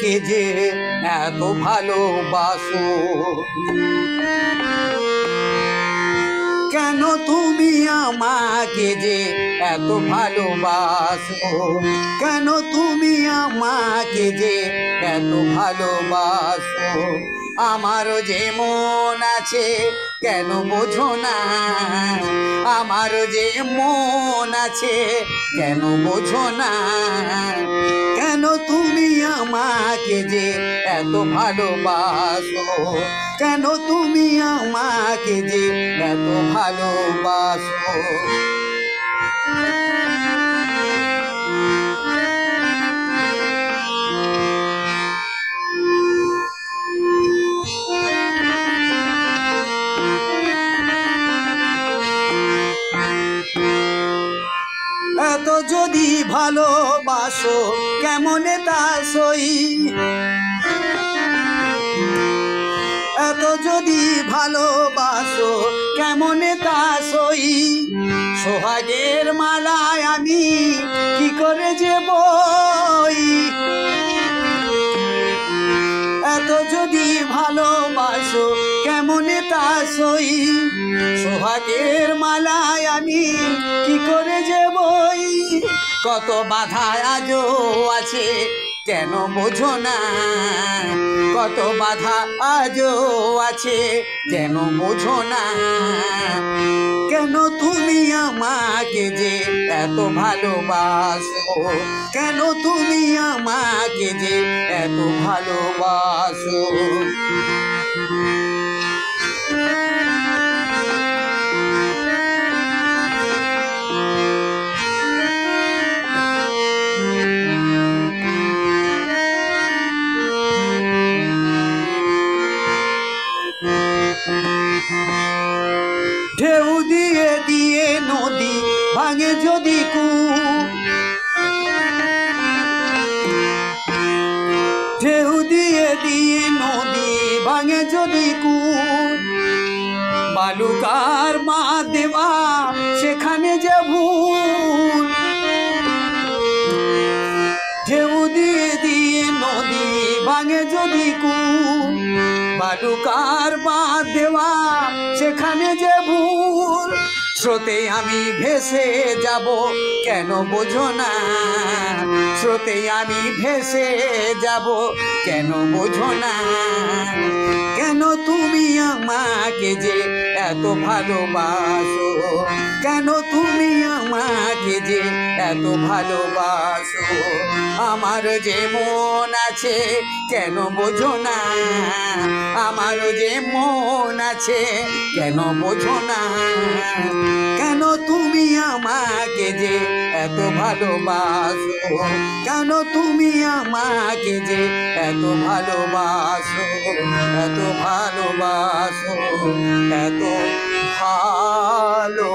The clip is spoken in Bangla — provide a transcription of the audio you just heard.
আমাকে যে এত ভালোবাসো, কেন তুমি আমাকে যে এত ভালোবাসো, কেন তুমি আমাকে যে এত ভালোবাসো। আমারও যে মন আছে কেন বোঝো না, আমারও যে মন আছে কেন বোঝো না। কেন তুমি আমাকে যে এত ভালোবাসো, কেন তুমি আমাকে যে এত ভালোবাসো। এত যদি ভালোবাসো কেমনে তা সই, এত যদি ভালোবাসো কেমনে তা সই। সোহাগের মালায় আমি কি করে যে বই, এত যদি ভালোবাসো কেমনে তা সই। সোহাগের মালায় আমি কি করে যে বই। কত বাধা আজও আছে কেন বোঝো না, কত বাধা আজও আছে কেন বোঝো না। কেন তুমি আমাকে যে এত ভালোবাসো, কেন তুমি আমাকে যে এত ভালোবাসো। ঢেউ দিয়ে দিয়ে নদী ভাঙে যদি কূপ, ঢেউ দিয়ে দিয়ে নদী ভাঙে যদি কূপ। বালুকার মা দেওয়া সেখানে যে ভুল, ঢেউ দিয়ে দিয়ে নদী ভাঙে যদি কূপ। বালুকার মা দেওয়া সেখানে যে ভুল। স্রোতে আমি ভেসে যাব কেন বোঝো না, স্রোতে আমি ভেসে যাব কেন বোঝো না। কেন তুমি আমাকে যে এত ভালোবাসো, কেন তুমি আমাকে যে এত ভালোবাসো। আমার যে মন আছে কেন বোঝো না, আমার যে মন আছে কেন বোঝো না। কেন তুমি আমাকে যে এত ভালোবাসো, কেন তুমি আমাকে যে এত ভালোবাসো, এত ভালোবাসো, এত ভালোবাসো।